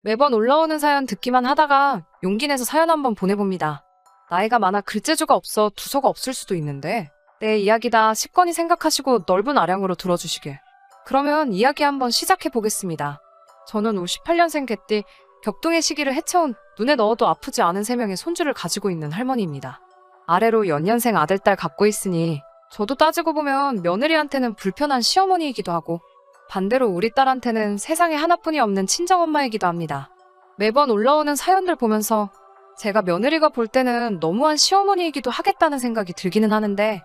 매번 올라오는 사연 듣기만 하다가 용기 내서 사연 한번 보내봅니다. 나이가 많아 글재주가 없어 두서가 없을 수도 있는데 내 이야기다 싶거니 생각하시고 넓은 아량으로 들어주시길. 그러면 이야기 한번 시작해 보겠습니다. 저는 58년생 개띠 격동의 시기를 헤쳐온 눈에 넣어도 아프지 않은 3명의 손주를 가지고 있는 할머니입니다. 아래로 연년생 아들, 딸 갖고 있으니 저도 따지고 보면 며느리한테는 불편한 시어머니이기도 하고 반대로 우리 딸한테는 세상에 하나뿐이 없는 친정엄마이기도 합니다. 매번 올라오는 사연들 보면서 제가 며느리가 볼 때는 너무한 시어머니이기도 하겠다는 생각이 들기는 하는데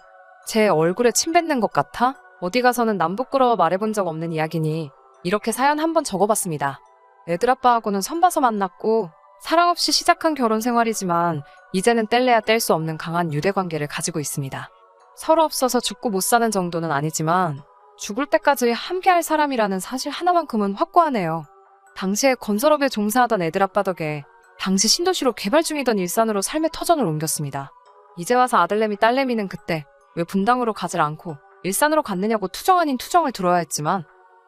제 얼굴에 침 뱉는 것 같아 어디 가서는 남 부끄러워 말해본 적 없는 이야기니 이렇게 사연 한번 적어봤습니다. 애들 아빠하고는 선봐서 만났고 사랑 없이 시작한 결혼 생활이지만 이제는 뗄래야 뗄 수 없는 강한 유대관계를 가지고 있습니다. 서로 없어서 죽고 못 사는 정도는 아니지만 죽을 때까지 함께할 사람이라는 사실 하나만큼은 확고하네요. 당시에 건설업에 종사하던 애들 아빠 덕에 당시 신도시로 개발 중이던 일산으로 삶의 터전을 옮겼습니다. 이제 와서 아들내미 딸내미는 그때 왜 분당으로 가질 않고 일산으로 갔느냐고 투정 아닌 투정을 들어야 했지만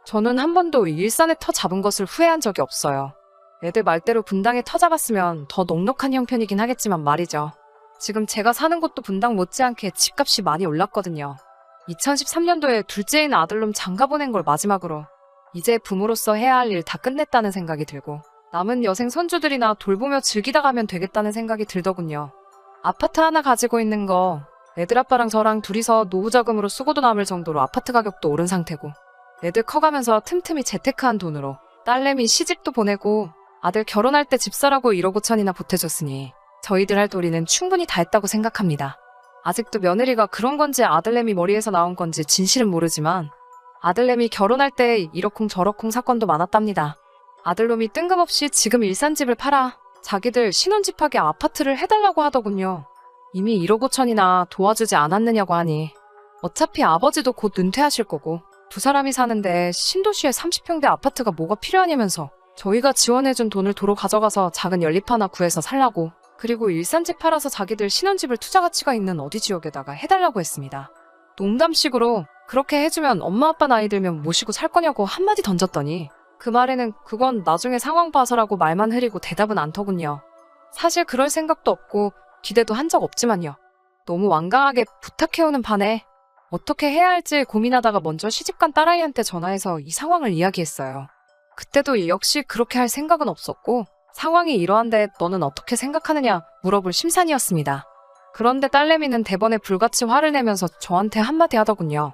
저는 한 번도 일산에 터 잡은 것을 후회한 적이 없어요. 애들 말대로 분당에 터 잡았으면 더 넉넉한 형편이긴 하겠지만 말이죠. 지금 제가 사는 곳도 분당 못지않게 집값이 많이 올랐거든요. 2013년도에 둘째인 아들놈 장가 보낸 걸 마지막으로 이제 부모로서 해야 할 일 다 끝냈다는 생각이 들고 남은 여생 손주들이나 돌보며 즐기다 가면 되겠다는 생각이 들더군요. 아파트 하나 가지고 있는 거 애들 아빠랑 저랑 둘이서 노후자금으로 쓰고도 남을 정도로 아파트 가격도 오른 상태고 애들 커가면서 틈틈이 재테크한 돈으로 딸내미 시집도 보내고 아들 결혼할 때 집 사라고 1억 5천이나 보태줬으니 저희들 할 도리는 충분히 다 했다고 생각합니다. 아직도 며느리가 그런 건지 아들내미 머리에서 나온 건지 진실은 모르지만 아들내미 결혼할 때 이러쿵 저러쿵 사건도 많았답니다. 아들놈이 뜬금없이 지금 일산집을 팔아 자기들 신혼집하게 아파트를 해달라고 하더군요. 이미 1억 5천이나 도와주지 않았느냐고 하니 어차피 아버지도 곧 은퇴하실 거고 두 사람이 사는데 신도시에 30평대 아파트가 뭐가 필요하냐면서 저희가 지원해준 돈을 도로 가져가서 작은 연립 하나 구해서 살라고 그리고 일산집 팔아서 자기들 신혼집을 투자 가치가 있는 어디 지역에다가 해달라고 했습니다. 농담식으로 그렇게 해주면 엄마 아빠 나이 들면 모시고 살 거냐고 한마디 던졌더니 그 말에는 그건 나중에 상황 봐서라고 말만 흐리고 대답은 않더군요. 사실 그럴 생각도 없고 기대도 한 적 없지만요. 너무 완강하게 부탁해오는 판에 어떻게 해야 할지 고민하다가 먼저 시집간 딸아이한테 전화해서 이 상황을 이야기했어요. 그때도 역시 그렇게 할 생각은 없었고 상황이 이러한데 너는 어떻게 생각하느냐 물어볼 심산이었습니다. 그런데 딸내미는 대번에 불같이 화를 내면서 저한테 한마디 하더군요.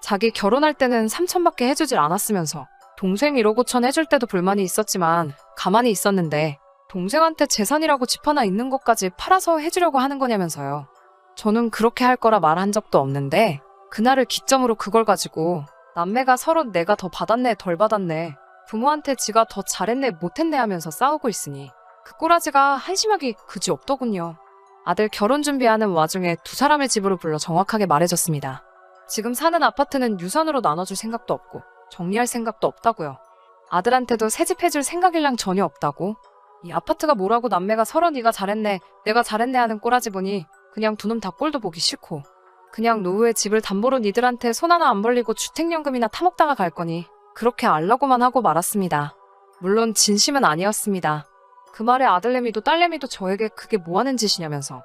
자기 결혼할 때는 3천밖에 해주질 않았으면서 동생 1억 5천 해줄 때도 불만이 있었지만 가만히 있었는데 동생한테 재산이라고 집 하나 있는 것까지 팔아서 해주려고 하는 거냐면서요. 저는 그렇게 할 거라 말한 적도 없는데 그날을 기점으로 그걸 가지고 남매가 서로 내가 더 받았네 덜 받았네 부모한테 지가 더 잘했네 못했네 하면서 싸우고 있으니 그 꼬라지가 한심하기 그지 없더군요. 아들 결혼 준비하는 와중에 두 사람의 집으로 불러 정확하게 말해줬습니다. 지금 사는 아파트는 유산으로 나눠줄 생각도 없고 정리할 생각도 없다고요. 아들한테도 새집 해줄 생각일랑 전혀 없다고. 이 아파트가 뭐라고 남매가 서로 네가 잘했네 내가 잘했네 하는 꼬라지 보니 그냥 두 놈 다 꼴도 보기 싫고 그냥 노후에 집을 담보로 니들한테 손 하나 안 벌리고 주택연금이나 타먹다가 갈 거니 그렇게 알라고만 하고 말았습니다. 물론 진심은 아니었습니다. 그 말에 아들내미도 딸내미도 저에게 그게 뭐하는 짓이냐면서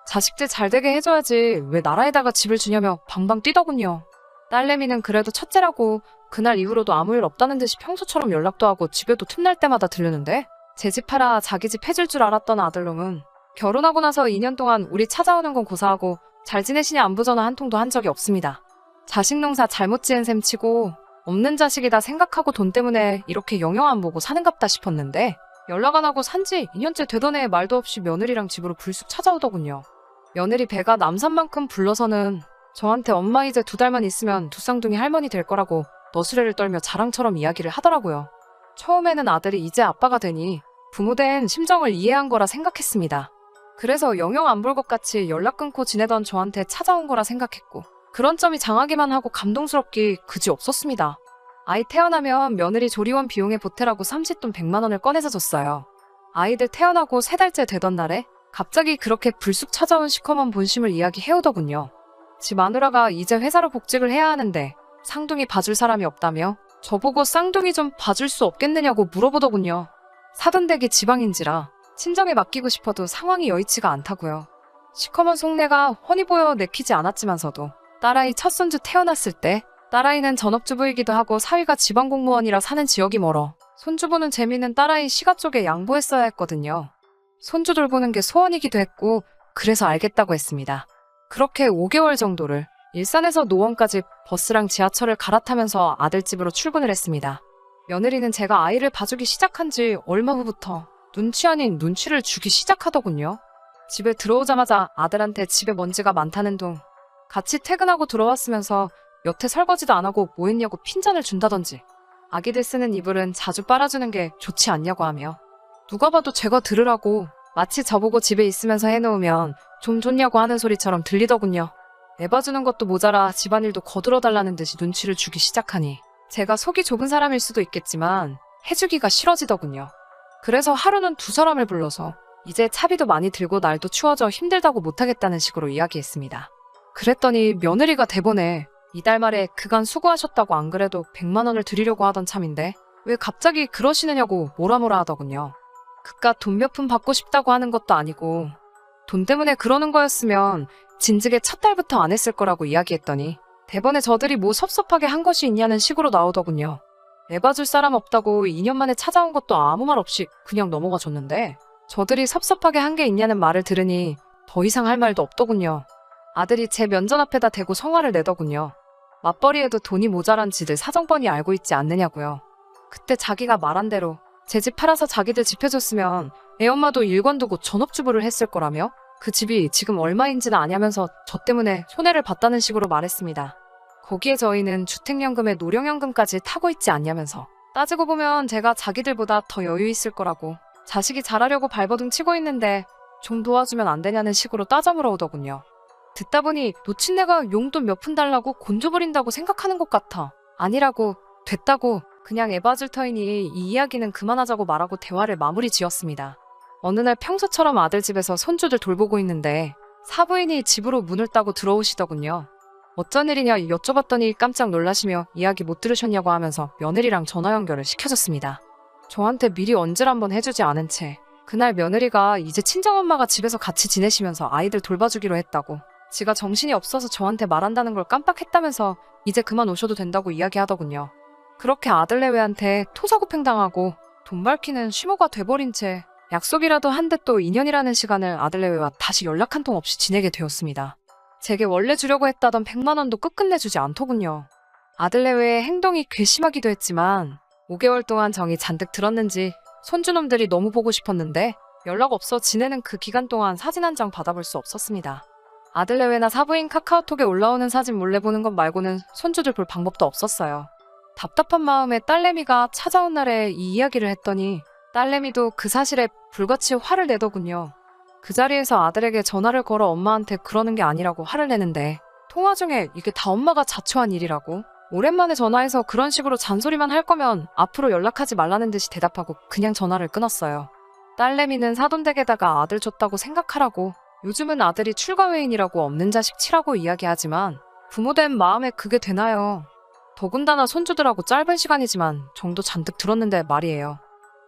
자식들 잘되게 해줘야지 왜 나라에다가 집을 주냐며 방방 뛰더군요. 딸내미는 그래도 첫째라고 그날 이후로도 아무 일 없다는 듯이 평소처럼 연락도 하고 집에도 틈날 때마다 들르는데 제 집 팔아 자기 집 해줄 줄 알았던 아들놈은 결혼하고 나서 2년 동안 우리 찾아오는 건 고사하고 잘 지내시냐 안부 전화 한 통도 한 적이 없습니다. 자식 농사 잘못 지은 셈 치고 없는 자식이다 생각하고 돈 때문에 이렇게 영영 안 보고 사는갑다 싶었는데 연락 안 하고 산지 2년째 되던 애 말도 없이 며느리랑 집으로 불쑥 찾아오더군요. 며느리 배가 남산만큼 불러서는 저한테 엄마 이제 2달만 있으면 두 쌍둥이 할머니 될 거라고 너스레를 떨며 자랑처럼 이야기를 하더라고요. 처음에는 아들이 이제 아빠가 되니 부모된 심정을 이해한 거라 생각했습니다. 그래서 영영 안 볼 것 같이 연락 끊고 지내던 저한테 찾아온 거라 생각했고 그런 점이 장하기만 하고 감동스럽기 그지 없었습니다. 아이 태어나면 며느리 조리원 비용에 보태라고 삼시돈 100만 원을 꺼내서 줬어요. 아이들 태어나고 3달째 되던 날에 갑자기 그렇게 불쑥 찾아온 시커먼 본심을 이야기해오더군요. 지 마누라가 이제 회사로 복직을 해야 하는데 쌍둥이 봐줄 사람이 없다며 저보고 쌍둥이 좀 봐줄 수 없겠느냐고 물어보더군요. 사돈 댁이 지방인지라 친정에 맡기고 싶어도 상황이 여의치가 않다고요. 시커먼 속내가 훤히 보여 내키지 않았지만서도 딸아이 첫 손주 태어났을 때 딸아이는 전업주부이기도 하고 사위가 지방공무원이라 사는 지역이 멀어 손주보는 재미는 딸아이 시가 쪽에 양보했어야 했거든요. 손주 돌보는 게 소원이기도 했고 그래서 알겠다고 했습니다. 그렇게 5개월 정도를 일산에서 노원까지 버스랑 지하철을 갈아타면서 아들 집으로 출근을 했습니다. 며느리는 제가 아이를 봐주기 시작한 지 얼마 후부터 눈치 아닌 눈치를 주기 시작하더군요. 집에 들어오자마자 아들한테 집에 먼지가 많다는 둥, 같이 퇴근하고 들어왔으면서 여태 설거지도 안 하고 뭐 했냐고 핀잔을 준다든지, 아기들 쓰는 이불은 자주 빨아주는 게 좋지 않냐고 하며 누가 봐도 제가 들으라고 마치 저보고 집에 있으면서 해놓으면 좀 좋냐고 하는 소리처럼 들리더군요. 애 봐주는 것도 모자라 집안일도 거들어달라는 듯이 눈치를 주기 시작하니 제가 속이 좁은 사람일 수도 있겠지만 해주기가 싫어지더군요. 그래서 하루는 두 사람을 불러서 이제 차비도 많이 들고 날도 추워져 힘들다고 못하겠다는 식으로 이야기했습니다. 그랬더니 며느리가 대본에 이달 말에 그간 수고하셨다고 안 그래도 100만 원을 드리려고 하던 참인데 왜 갑자기 그러시느냐고 뭐라 하더군요. 그깟 돈 몇 푼 받고 싶다고 하는 것도 아니고 돈 때문에 그러는 거였으면 진즉에 첫 달부터 안 했을 거라고 이야기했더니 대번에 저들이 뭐 섭섭하게 한 것이 있냐는 식으로 나오더군요. 애 봐줄 사람 없다고 2년 만에 찾아온 것도 아무 말 없이 그냥 넘어가 줬는데 저들이 섭섭하게 한 게 있냐는 말을 들으니 더 이상 할 말도 없더군요. 아들이 제 면전 앞에다 대고 성화를 내더군요. 맞벌이에도 돈이 모자란 지들 사정 뻔히 알고 있지 않느냐고요. 그때 자기가 말한 대로 제 집 팔아서 자기들 집 해줬으면 애엄마도 일 관두고 전업주부를 했을 거라며 그 집이 지금 얼마인지는 아냐면서 저 때문에 손해를 봤다는 식으로 말했습니다. 거기에 저희는 주택연금에 노령연금까지 타고 있지 않냐면서 따지고 보면 제가 자기들보다 더 여유 있을 거라고 자식이 잘하려고 발버둥 치고 있는데 좀 도와주면 안 되냐는 식으로 따져 물어오더군요. 듣다 보니 노친네가 용돈 몇 푼 달라고 곤조부린다고 생각하는 것 같아. 아니라고, 됐다고, 그냥 애 봐줄 터이니 이 이야기는 그만하자고 말하고 대화를 마무리 지었습니다. 어느 날 평소처럼 아들 집에서 손주들 돌보고 있는데 사부인이 집으로 문을 따고 들어오시더군요. 어쩐 일이냐 여쭤봤더니 깜짝 놀라시며 이야기 못 들으셨냐고 하면서 며느리랑 전화 연결을 시켜줬습니다. 저한테 미리 언질 한번 해주지 않은 채 그날 며느리가 이제 친정엄마가 집에서 같이 지내시면서 아이들 돌봐주기로 했다고, 지가 정신이 없어서 저한테 말한다는 걸 깜빡했다면서 이제 그만 오셔도 된다고 이야기하더군요. 그렇게 아들내외한테 토사구팽당하고 돈 밝히는 쉬모가 돼버린 채 약속이라도 한 듯 또 2년이라는 시간을 아들내외와 다시 연락 한 통 없이 지내게 되었습니다. 제게 원래 주려고 했다던 100만 원도 끝끝내 주지 않더군요. 아들내외의 행동이 괘씸하기도 했지만 5개월 동안 정이 잔뜩 들었는지 손주놈들이 너무 보고 싶었는데 연락 없어 지내는 그 기간 동안 사진 한 장 받아볼 수 없었습니다. 아들내외나 사부인 카카오톡에 올라오는 사진 몰래 보는 것 말고는 손주들 볼 방법도 없었어요. 답답한 마음에 딸내미가 찾아온 날에 이 이야기를 했더니 딸내미도 그 사실에 불같이 화를 내더군요. 그 자리에서 아들에게 전화를 걸어 엄마한테 그러는 게 아니라고 화를 내는데 통화 중에 이게 다 엄마가 자초한 일이라고? 오랜만에 전화해서 그런 식으로 잔소리만 할 거면 앞으로 연락하지 말라는 듯이 대답하고 그냥 전화를 끊었어요. 딸내미는 사돈댁에다가 아들 줬다고 생각하라고, 요즘은 아들이 출가회인이라고 없는 자식 치라고 이야기하지만 부모된 마음에 그게 되나요? 더군다나 손주들하고 짧은 시간이지만 정도 잔뜩 들었는데 말이에요.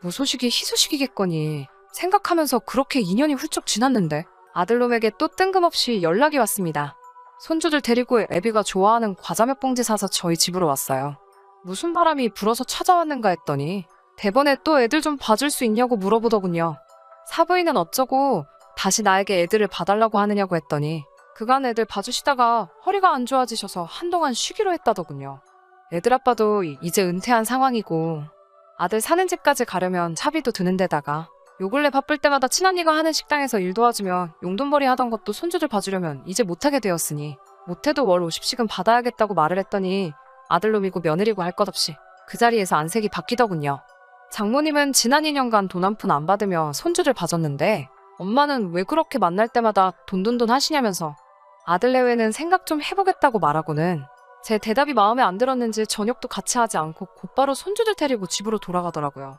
무소식이 희소식이겠거니 생각하면서 그렇게 2년이 훌쩍 지났는데 아들놈에게 또 뜬금없이 연락이 왔습니다. 손주들 데리고 애비가 좋아하는 과자 몇 봉지 사서 저희 집으로 왔어요. 무슨 바람이 불어서 찾아왔는가 했더니 대번에 또 애들 좀 봐줄 수 있냐고 물어보더군요. 사부인은 어쩌고 다시 나에게 애들을 봐달라고 하느냐고 했더니 그간 애들 봐주시다가 허리가 안 좋아지셔서 한동안 쉬기로 했다더군요. 애들 아빠도 이제 은퇴한 상황이고 아들 사는 집까지 가려면 차비도 드는 데다가 요 근래 바쁠 때마다 친언니가 하는 식당에서 일 도와주며 용돈벌이 하던 것도 손주들 봐주려면 이제 못하게 되었으니 못해도 월 50씩은 받아야겠다고 말을 했더니 아들놈이고 며느리고 할 것 없이 그 자리에서 안색이 바뀌더군요. 장모님은 지난 2년간 돈 한 푼 안 받으며 손주들 봐줬는데 엄마는 왜 그렇게 만날 때마다 돈돈돈 하시냐면서 아들 내외는 생각 좀 해보겠다고 말하고는 제 대답이 마음에 안 들었는지 저녁도 같이 하지 않고 곧바로 손주들 데리고 집으로 돌아가더라고요.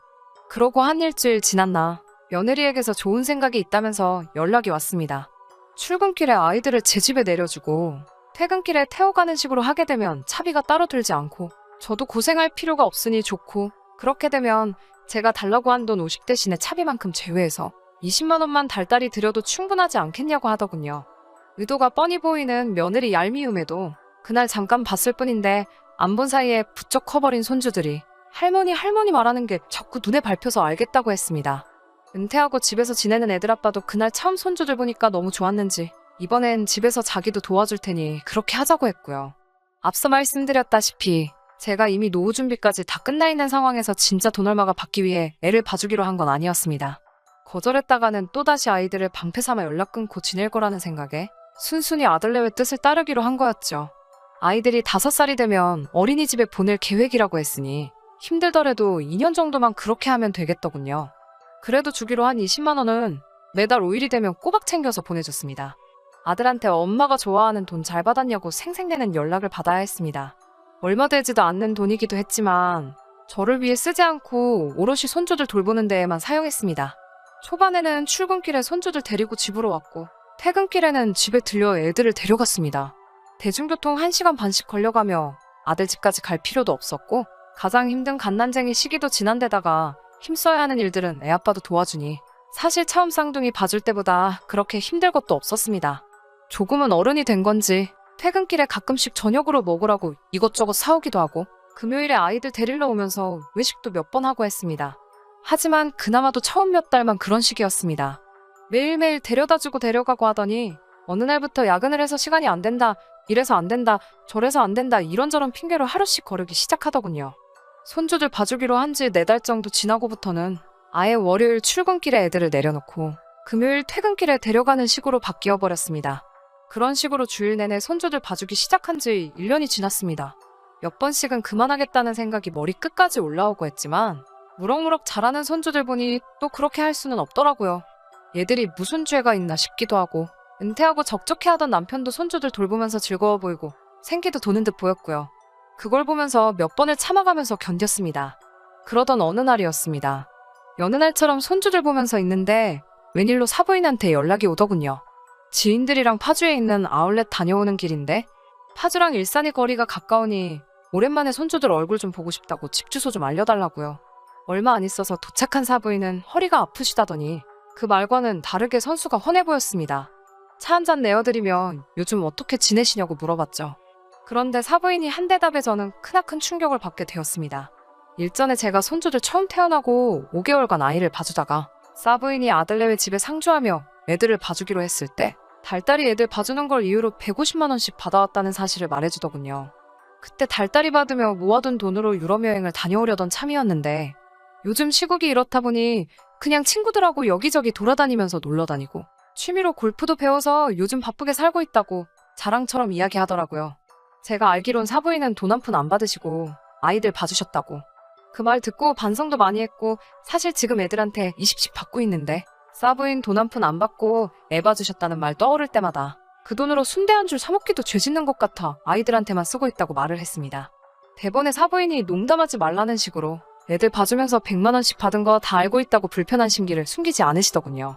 그러고 한 일주일 지났나 며느리에게서 좋은 생각이 있다면서 연락이 왔습니다. 출근길에 아이들을 제 집에 내려주고 퇴근길에 태워가는 식으로 하게 되면 차비가 따로 들지 않고 저도 고생할 필요가 없으니 좋고, 그렇게 되면 제가 달라고 한 돈 50 대신에 차비만큼 제외해서 20만 원만 달달이 드려도 충분하지 않겠냐고 하더군요. 의도가 뻔히 보이는 며느리 얄미움에도 그날 잠깐 봤을 뿐인데 안 본 사이에 부쩍 커버린 손주들이 할머니 말하는 게 자꾸 눈에 밟혀서 알겠다고 했습니다. 은퇴하고 집에서 지내는 애들 아빠도 그날 처음 손주들 보니까 너무 좋았는지 이번엔 집에서 자기도 도와줄 테니 그렇게 하자고 했고요. 앞서 말씀드렸다시피 제가 이미 노후 준비까지 다 끝나 있는 상황에서 진짜 돈 얼마가 받기 위해 애를 봐주기로 한 건 아니었습니다. 거절했다가는 또다시 아이들을 방패 삼아 연락 끊고 지낼 거라는 생각에 순순히 아들내외 뜻을 따르기로 한 거였죠. 아이들이 5살이 되면 어린이집에 보낼 계획이라고 했으니 힘들더라도 2년 정도만 그렇게 하면 되겠더군요. 그래도 주기로 한 20만 원은 매달 5일이 되면 꼬박 챙겨서 보내줬습니다. 아들한테 엄마가 좋아하는 돈 잘 받았냐고 생색내는 연락을 받아야 했습니다. 얼마 되지도 않는 돈이기도 했지만 저를 위해 쓰지 않고 오롯이 손주들 돌보는 데에만 사용했습니다. 초반에는 출근길에 손주들 데리고 집으로 왔고 퇴근길에는 집에 들려 애들을 데려갔습니다. 대중교통 1시간 반씩 걸려가며 아들 집까지 갈 필요도 없었고 가장 힘든 갓난쟁이 시기도 지난 데다가 힘써야 하는 일들은 애 아빠도 도와주니 사실 처음 쌍둥이 봐줄 때보다 그렇게 힘들 것도 없었습니다. 조금은 어른이 된 건지 퇴근길에 가끔씩 저녁으로 먹으라고 이것저것 사오기도 하고 금요일에 아이들 데리러 오면서 외식도 몇 번 하고 했습니다. 하지만 그나마도 처음 몇 달만 그런 식이었습니다. 매일매일 데려다주고 데려가고 하더니 어느 날부터 야근을 해서 시간이 안 된다, 이래서 안 된다, 저래서 안 된다 이런저런 핑계로 하루씩 거르기 시작하더군요. 손주들 봐주기로 한 지 4달 정도 지나고부터는 아예 월요일 출근길에 애들을 내려놓고 금요일 퇴근길에 데려가는 식으로 바뀌어 버렸습니다. 그런 식으로 주일 내내 손주들 봐주기 시작한 지 1년이 지났습니다. 몇 번씩은 그만하겠다는 생각이 머리 끝까지 올라오고 했지만 무럭무럭 자라는 손주들 보니 또 그렇게 할 수는 없더라고요. 얘들이 무슨 죄가 있나 싶기도 하고 은퇴하고 적적해하던 남편도 손주들 돌보면서 즐거워 보이고 생기도 도는 듯 보였고요. 그걸 보면서 몇 번을 참아가면서 견뎠습니다. 그러던 어느 날이었습니다. 여느 날처럼 손주들 보면서 있는데 웬일로 사부인한테 연락이 오더군요. 지인들이랑 파주에 있는 아울렛 다녀오는 길인데 파주랑 일산이 거리가 가까우니 오랜만에 손주들 얼굴 좀 보고 싶다고 집 주소 좀 알려달라고요. 얼마 안 있어서 도착한 사부인은 허리가 아프시다더니 그 말과는 다르게 선수가 훤해 보였습니다. 차 한 잔 내어드리면 요즘 어떻게 지내시냐고 물어봤죠. 그런데 사부인이 한 대답에 저는 크나큰 충격을 받게 되었습니다. 일전에 제가 손주들 처음 태어나고 5개월간 아이를 봐주다가 사부인이 아들내외 집에 상주하며 애들을 봐주기로 했을 때 달달이 애들 봐주는 걸 이유로 150만 원씩 받아왔다는 사실을 말해주더군요. 그때 달달이 받으며 모아둔 돈으로 유럽 여행을 다녀오려던 참이었는데 요즘 시국이 이렇다 보니 그냥 친구들하고 여기저기 돌아다니면서 놀러다니고 취미로 골프도 배워서 요즘 바쁘게 살고 있다고 자랑처럼 이야기하더라고요. 제가 알기론 사부인은 돈 한 푼 안 받으시고 아이들 봐주셨다고. 그 말 듣고 반성도 많이 했고 사실 지금 애들한테 20씩 받고 있는데 사부인 돈 한 푼 안 받고 애 봐주셨다는 말 떠오를 때마다 그 돈으로 순대 한 줄 사먹기도 죄 짓는 것 같아 아이들한테만 쓰고 있다고 말을 했습니다. 대번에 사부인이 농담하지 말라는 식으로 애들 봐주면서 100만 원씩 받은 거 다 알고 있다고 불편한 심기를 숨기지 않으시더군요.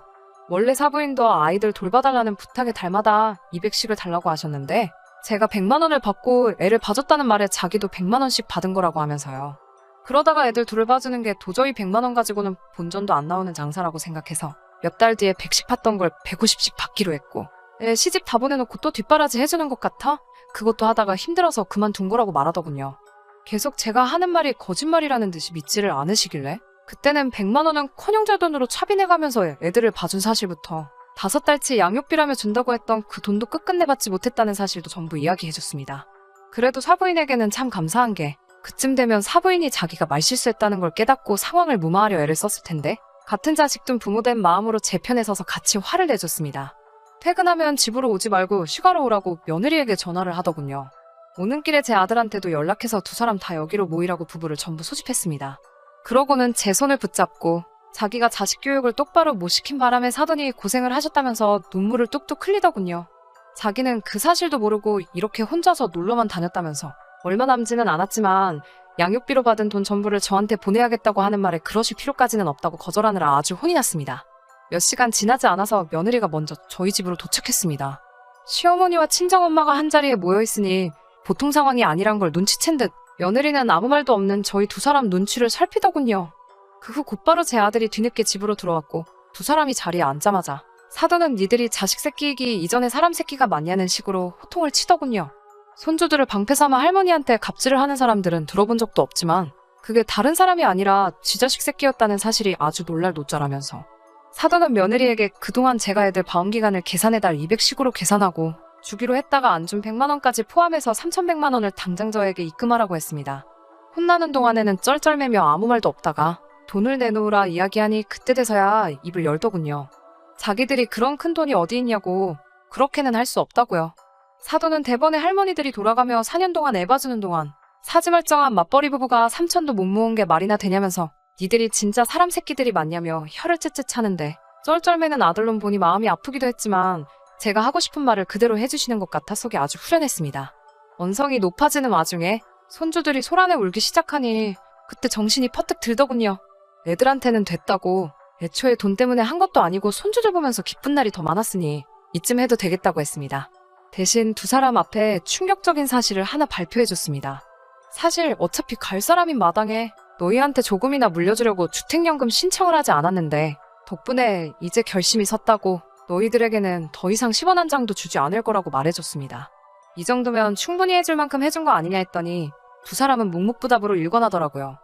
원래 사부인도 아이들 돌봐달라는 부탁에 달마다 200씩을 달라고 하셨는데 제가 100만 원을 받고 애를 봐줬다는 말에 자기도 100만 원씩 받은 거라고 하면서요. 그러다가 애들 둘을 봐주는 게 도저히 100만 원 가지고는 본전도 안 나오는 장사라고 생각해서 몇 달 뒤에 100씩 받던 걸 150씩 받기로 했고 애 시집 다 보내놓고 또 뒷바라지 해주는 것 같아? 그것도 하다가 힘들어서 그만둔 거라고 말하더군요. 계속 제가 하는 말이 거짓말이라는 듯이 믿지를 않으시길래 그때는 100만 원은 커녕 돈으로 차비내가면서 애들을 봐준 사실부터 5달치 양육비라며 준다고 했던 그 돈도 끝끝내 받지 못했다는 사실도 전부 이야기해줬습니다. 그래도 사부인에게는 참 감사한 게 그쯤 되면 사부인이 자기가 말실수했다는 걸 깨닫고 상황을 무마하려 애를 썼을 텐데 같은 자식 둔 부모된 마음으로 제 편에 서서 같이 화를 내줬습니다. 퇴근하면 집으로 오지 말고 휴가로 오라고 며느리에게 전화를 하더군요. 오는 길에 제 아들한테도 연락해서 두 사람 다 여기로 모이라고 부부를 전부 소집했습니다. 그러고는 제 손을 붙잡고 자기가 자식 교육을 똑바로 못 시킨 바람에 사돈이 고생을 하셨다면서 눈물을 뚝뚝 흘리더군요. 자기는 그 사실도 모르고 이렇게 혼자서 놀러만 다녔다면서 얼마 남지는 않았지만 양육비로 받은 돈 전부를 저한테 보내야겠다고 하는 말에 그러실 필요까지는 없다고 거절하느라 아주 혼이 났습니다. 몇 시간 지나지 않아서 며느리가 먼저 저희 집으로 도착했습니다. 시어머니와 친정엄마가 한자리에 모여있으니 보통 상황이 아니란 걸 눈치챈 듯 며느리는 아무 말도 없는 저희 두 사람 눈치를 살피더군요. 그 후 곧바로 제 아들이 뒤늦게 집으로 들어왔고 두 사람이 자리에 앉자마자 사돈은 니들이 자식 새끼이기 이전에 사람 새끼가 맞냐는 식으로 호통을 치더군요. 손주들을 방패 삼아 할머니한테 갑질을 하는 사람들은 들어본 적도 없지만 그게 다른 사람이 아니라 지 자식 새끼였다는 사실이 아주 놀랄 노짜라면서 사돈은 며느리에게 그동안 제가 애들 방음기간을 계산해달 200식으로 계산하고 주기로 했다가 안 준 100만 원까지 포함해서 3,100만 원을 당장 저에게 입금하라고 했습니다. 혼나는 동안에는 쩔쩔매며 아무 말도 없다가 돈을 내놓으라 이야기하니 그때 돼서야 입을 열더군요. 자기들이 그런 큰 돈이 어디 있냐고 그렇게는 할 수 없다고요. 사돈은 대번에 할머니들이 돌아가며 4년 동안 애 봐주는 동안 사지멀쩡한 맞벌이 부부가 3천도 못 모은 게 말이나 되냐면서 니들이 진짜 사람 새끼들이 맞냐며 혀를 째째 차는데 쩔쩔매는 아들놈 보니 마음이 아프기도 했지만 제가 하고 싶은 말을 그대로 해주시는 것 같아 속이 아주 후련했습니다. 언성이 높아지는 와중에 손주들이 소란에 울기 시작하니 그때 정신이 퍼뜩 들더군요. 애들한테는 됐다고 애초에 돈 때문에 한 것도 아니고 손주들 보면서 기쁜 날이 더 많았으니 이쯤 해도 되겠다고 했습니다. 대신 두 사람 앞에 충격적인 사실을 하나 발표해줬습니다. 사실 어차피 갈 사람인 마당에 너희한테 조금이나 물려주려고 주택연금 신청을 하지 않았는데 덕분에 이제 결심이 섰다고 너희들에게는 더 이상 10원 한 장도 주지 않을 거라고 말해줬습니다. 이 정도면 충분히 해줄 만큼 해준 거 아니냐 했더니 두 사람은 묵묵부답으로 일관하더라고요.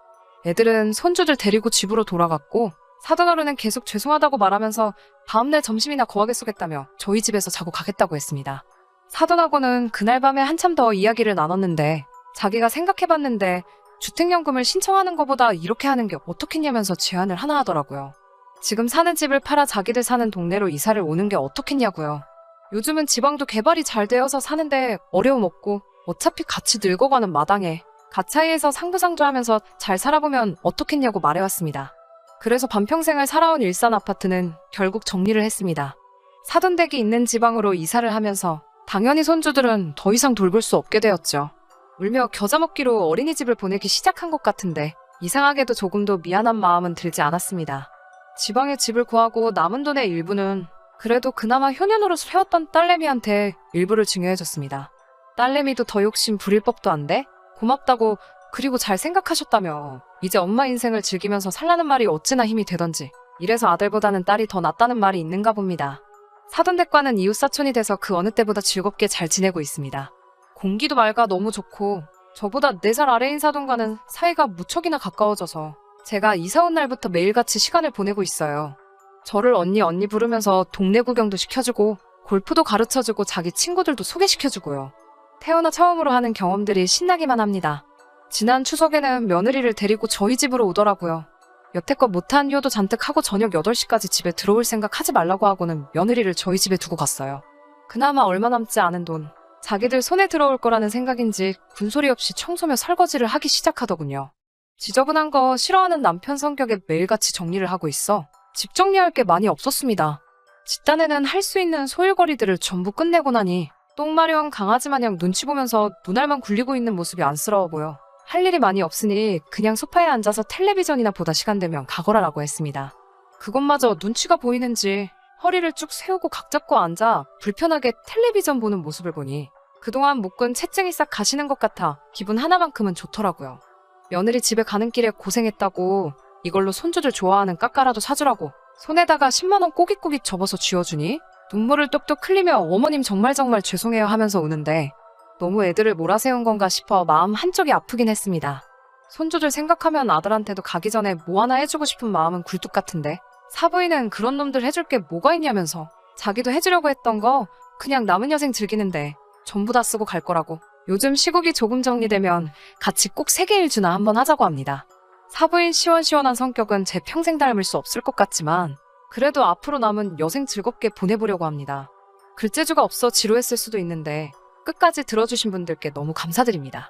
애들은 손주들 데리고 집으로 돌아갔고 사돈어른은 계속 죄송하다고 말하면서 다음날 점심이나 거하게 쏘겠다며 저희 집에서 자고 가겠다고 했습니다. 사돈하고는 그날 밤에 한참 더 이야기를 나눴는데 자기가 생각해봤는데 주택연금을 신청하는 것보다 이렇게 하는 게 어떻겠냐면서 제안을 하나 하더라고요. 지금 사는 집을 팔아 자기들 사는 동네로 이사를 오는 게 어떻겠냐고요. 요즘은 지방도 개발이 잘 되어서 사는데 어려움 없고 어차피 같이 늙어가는 마당에 가차이에서 상부상조하면서 잘 살아보면 어떻겠냐고 말해왔습니다. 그래서 반평생을 살아온 일산 아파트는 결국 정리를 했습니다. 사돈댁이 있는 지방으로 이사를 하면서 당연히 손주들은 더 이상 돌볼 수 없게 되었죠. 울며 겨자 먹기로 어린이집을 보내기 시작한 것 같은데 이상하게도 조금도 미안한 마음은 들지 않았습니다. 지방에 집을 구하고 남은 돈의 일부는 그래도 그나마 효녀노릇을 해왔던 딸내미한테 일부를 증여해줬습니다. 딸내미도 더 욕심 부릴 법도 한데 고맙다고 그리고 잘 생각하셨다며 이제 엄마 인생을 즐기면서 살라는 말이 어찌나 힘이 되던지 이래서 아들보다는 딸이 더 낫다는 말이 있는가 봅니다. 사돈댁과는 이웃사촌이 돼서 그 어느 때보다 즐겁게 잘 지내고 있습니다. 공기도 맑아 너무 좋고 저보다 4살 아래인 사돈과는 사이가 무척이나 가까워져서 제가 이사 온 날부터 매일같이 시간을 보내고 있어요. 저를 언니 부르면서 동네 구경도 시켜주고 골프도 가르쳐주고 자기 친구들도 소개시켜주고요. 태어나 처음으로 하는 경험들이 신나기만 합니다. 지난 추석에는 며느리를 데리고 저희 집으로 오더라고요. 여태껏 못한 효도 잔뜩 하고 저녁 8시까지 집에 들어올 생각 하지 말라고 하고는 며느리를 저희 집에 두고 갔어요. 그나마 얼마 남지 않은 돈, 자기들 손에 들어올 거라는 생각인지 군소리 없이 청소며 설거지를 하기 시작하더군요. 지저분한 거 싫어하는 남편 성격에 매일같이 정리를 하고 있어 집 정리할 게 많이 없었습니다. 집단에는 할 수 있는 소일거리들을 전부 끝내고 나니 똥마려운 강아지 마냥 눈치 보면서 눈알만 굴리고 있는 모습이 안쓰러워 보여 할 일이 많이 없으니 그냥 소파에 앉아서 텔레비전이나 보다 시간 되면 가거라라고 했습니다. 그것마저 눈치가 보이는지 허리를 쭉 세우고 각 잡고 앉아 불편하게 텔레비전 보는 모습을 보니 그동안 묶은 채증이 싹 가시는 것 같아 기분 하나만큼은 좋더라고요. 며느리 집에 가는 길에 고생했다고 이걸로 손주들 좋아하는 까까라도 사주라고 손에다가 10만 원 꼬깃꼬깃 접어서 쥐어주니 눈물을 뚝뚝 흘리며 어머님 정말 죄송해요 하면서 우는데 너무 애들을 몰아세운 건가 싶어 마음 한쪽이 아프긴 했습니다. 손주들 생각하면 아들한테도 가기 전에 뭐 하나 해주고 싶은 마음은 굴뚝 같은데 사부인은 그런 놈들 해줄 게 뭐가 있냐면서 자기도 해주려고 했던 거 그냥 남은 여생 즐기는데 전부 다 쓰고 갈 거라고 요즘 시국이 조금 정리되면 같이 꼭 세계 일주나 한번 하자고 합니다. 사부인 시원시원한 성격은 제 평생 닮을 수 없을 것 같지만 그래도 앞으로 남은 여생 즐겁게 보내보려고 합니다. 글재주가 없어 지루했을 수도 있는데 끝까지 들어주신 분들께 너무 감사드립니다.